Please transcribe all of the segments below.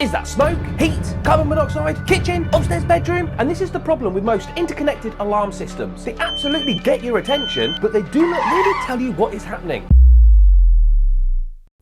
Is that smoke, heat, carbon monoxide, kitchen, upstairs bedroom? And this is the problem with most interconnected alarm systems. They absolutely get your attention, but they do not really tell you what is happening.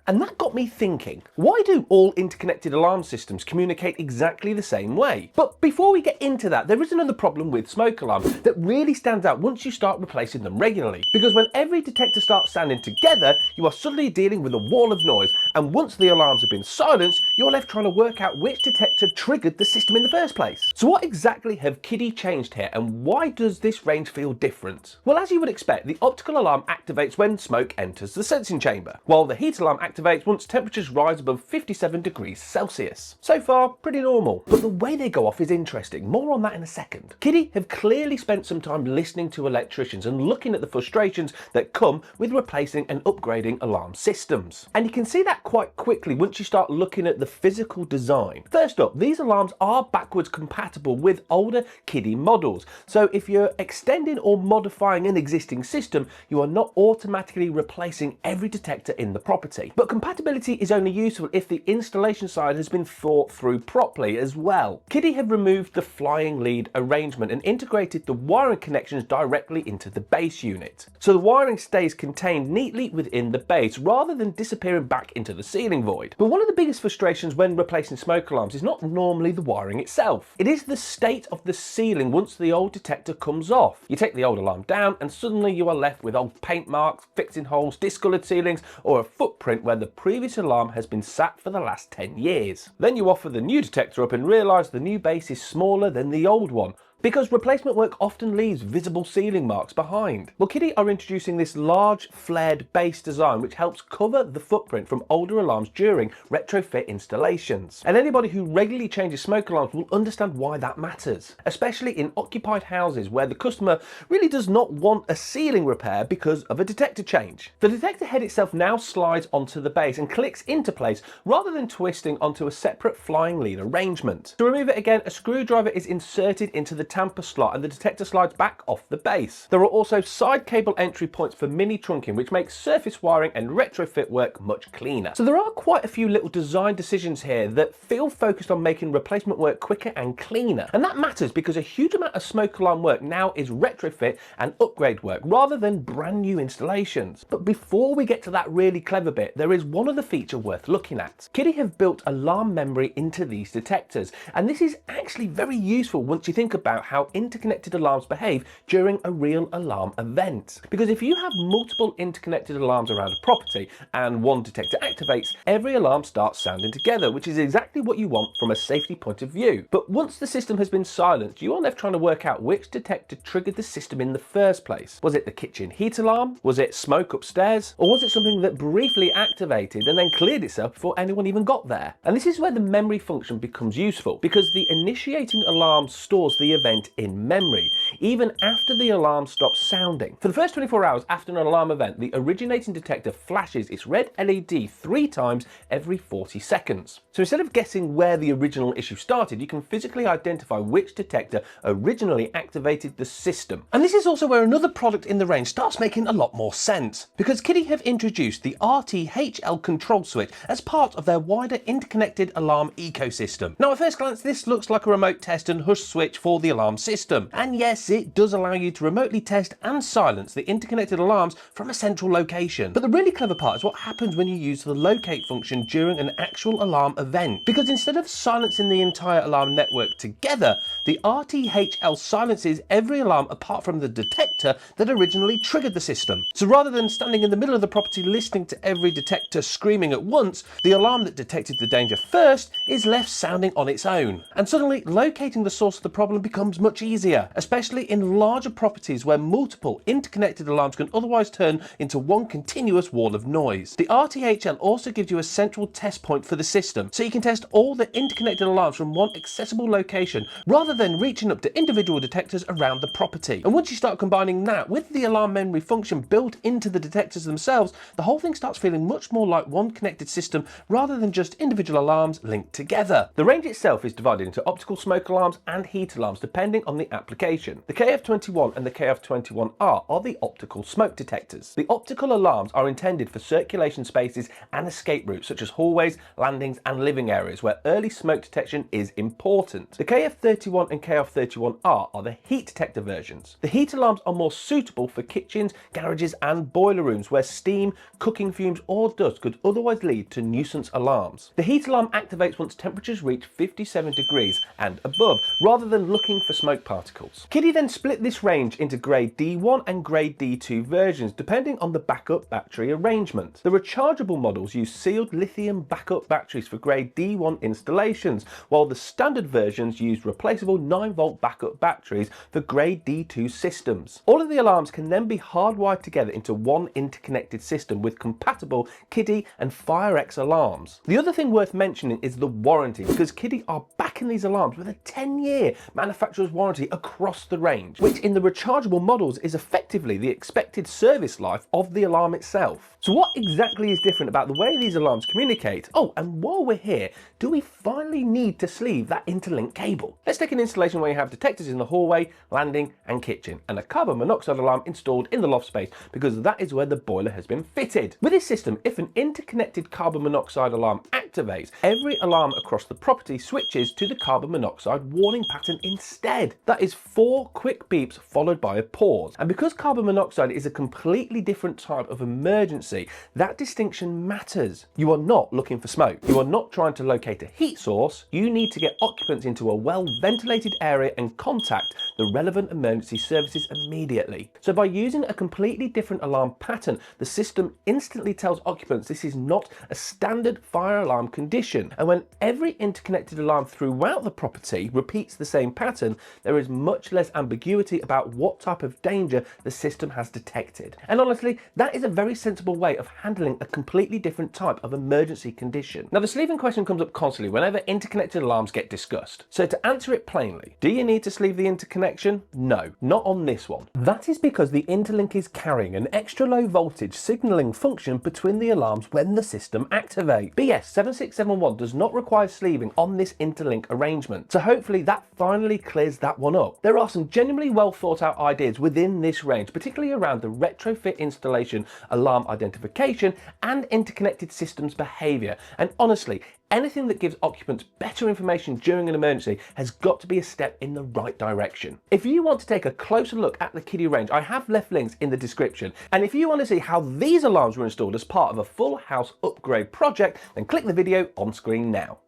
And that got me thinking, why do all interconnected alarm systems communicate exactly the same way? But before we get into that, there is another problem with smoke alarms that really stands out once you start replacing them regularly. Because when every detector starts sounding together, you are suddenly dealing with a wall of noise. And once the alarms have been silenced, you're left trying to work out which detector triggered the system in the first place. So what exactly have Kidde changed here, and why does this range feel different? Well, as you would expect, the optical alarm activates when smoke enters the sensing chamber, while the heat alarm activates once temperatures rise above 57 degrees Celsius. So far, pretty normal. But the way they go off is interesting. More on that in a second. Kidde have clearly spent some time listening to electricians and looking at the frustrations that come with replacing and upgrading alarm systems. And you can see that quite quickly once you start looking at the physical design. First up, these alarms are backwards compatible with older Kidde models. So if you're extending or modifying an existing system, you are not automatically replacing every detector in the property. But compatibility is only useful if the installation side has been thought through properly as well. Kidde have removed the flying lead arrangement and integrated the wiring connections directly into the base unit. So the wiring stays contained neatly within the base rather than disappearing back into the ceiling void. But one of the biggest frustrations when replacing smoke alarms is not normally the wiring itself. It is the state of the ceiling once the old detector comes off. You take the old alarm down and suddenly you are left with old paint marks, fixing holes, discoloured ceilings, or a footprint where the previous alarm has been sat for the last 10 years. Then you offer the new detector up and realise the new base is smaller than the old one, because replacement work often leaves visible ceiling marks behind. Well, Kidde are introducing this large flared base design which helps cover the footprint from older alarms during retrofit installations. And anybody who regularly changes smoke alarms will understand why that matters, especially in occupied houses where the customer really does not want a ceiling repair because of a detector change. The detector head itself now slides onto the base and clicks into place rather than twisting onto a separate flying lead arrangement. To remove it again, a screwdriver is inserted into the tamper slot and the detector slides back off the base. There are also side cable entry points for mini trunking, which makes surface wiring and retrofit work much cleaner. So there are quite a few little design decisions here that feel focused on making replacement work quicker and cleaner. And that matters because a huge amount of smoke alarm work now is retrofit and upgrade work rather than brand new installations. But before we get to that really clever bit, there is one other feature worth looking at. Kidde have built alarm memory into these detectors, and this is actually very useful once you think about how interconnected alarms behave during a real alarm event. Because if you have multiple interconnected alarms around a property and one detector activates, every alarm starts sounding together, which is exactly what you want from a safety point of view. But once the system has been silenced, you are left trying to work out which detector triggered the system in the first place. Was it the kitchen heat alarm? Was it smoke upstairs? Or was it something that briefly activated and then cleared itself before anyone even got there? And this is where the memory function becomes useful, because the initiating alarm stores the event in memory, even after the alarm stops sounding. For the first 24 hours after an alarm event, the originating detector flashes its red LED 3 times every 40 seconds. So instead of guessing where the original issue started, you can physically identify which detector originally activated the system. And this is also where another product in the range starts making a lot more sense, because Kidde have introduced the RTHL control switch as part of their wider interconnected alarm ecosystem. Now at first glance, this looks like a remote test and hush switch for the alarm system. And yes, it does allow you to remotely test and silence the interconnected alarms from a central location. But the really clever part is what happens when you use the locate function during an actual alarm event. Because instead of silencing the entire alarm network together, the RTHL silences every alarm apart from the detector that originally triggered the system. So rather than standing in the middle of the property listening to every detector screaming at once, the alarm that detected the danger first is left sounding on its own. And suddenly locating the source of the problem becomes much easier, especially in larger properties where multiple interconnected alarms can otherwise turn into one continuous wall of noise. The RTHL also gives you a central test point for the system, so you can test all the interconnected alarms from one accessible location rather than reaching up to individual detectors around the property. And once you start combining that with the alarm memory function built into the detectors themselves, the whole thing starts feeling much more like one connected system rather than just individual alarms linked together. The range itself is divided into optical smoke alarms and heat alarms, depending depending on the application. The KF21 and the KF21R are the optical smoke detectors. The optical alarms are intended for circulation spaces and escape routes such as hallways, landings and living areas where early smoke detection is important. The KF31 and KF31R are the heat detector versions. The heat alarms are more suitable for kitchens, garages and boiler rooms where steam, cooking fumes or dust could otherwise lead to nuisance alarms. The heat alarm activates once temperatures reach 57 degrees and above, rather than looking for smoke particles. Kidde then split this range into grade D1 and grade D2 versions depending on the backup battery arrangement. The rechargeable models use sealed lithium backup batteries for grade D1 installations, while the standard versions use replaceable 9-volt backup batteries for grade D2 systems. All of the alarms can then be hardwired together into one interconnected system with compatible Kidde and FireX alarms. The other thing worth mentioning is the warranty, because Kidde are backing these alarms with a 10-year manufacturer's warranty across the range, which in the rechargeable models is effectively the expected service life of the alarm itself. So what exactly is different about the way these alarms communicate? Oh, and while we're here, do we finally need to sleeve that interlink cable? Let's take an installation where you have detectors in the hallway, landing and kitchen, and a carbon monoxide alarm installed in the loft space because that is where the boiler has been fitted. With this system, if an interconnected carbon monoxide alarm activates, every alarm across the property switches to the carbon monoxide warning pattern instead. That is 4 quick beeps followed by a pause. And because carbon monoxide is a completely different type of emergency, that distinction matters. You are not looking for smoke. You are not trying to locate a heat source. You need to get occupants into a well-ventilated area and contact the relevant emergency services immediately. So by using a completely different alarm pattern, the system instantly tells occupants this is not a standard fire alarm condition. And when every interconnected alarm throughout the property repeats the same pattern, there is much less ambiguity about what type of danger the system has detected. And honestly, that is a very sensible way of handling a completely different type of emergency condition. Now, the sleeving question comes up constantly whenever interconnected alarms get discussed. So to answer it plainly, do you need to sleeve the interconnection? No, not on this one. That is because the interlink is carrying an extra low voltage signalling function between the alarms when the system activates. BS 7671 does not require sleeving on this interlink arrangement. So hopefully that finally clears that one up. There are some genuinely well thought out ideas within this range, particularly around the retrofit installation, alarm identification and interconnected systems behaviour. And honestly, anything that gives occupants better information during an emergency has got to be a step in the right direction. If you want to take a closer look at the Kidde range, I have left links in the description. And if you want to see how these alarms were installed as part of a full house upgrade project, then click the video on screen now.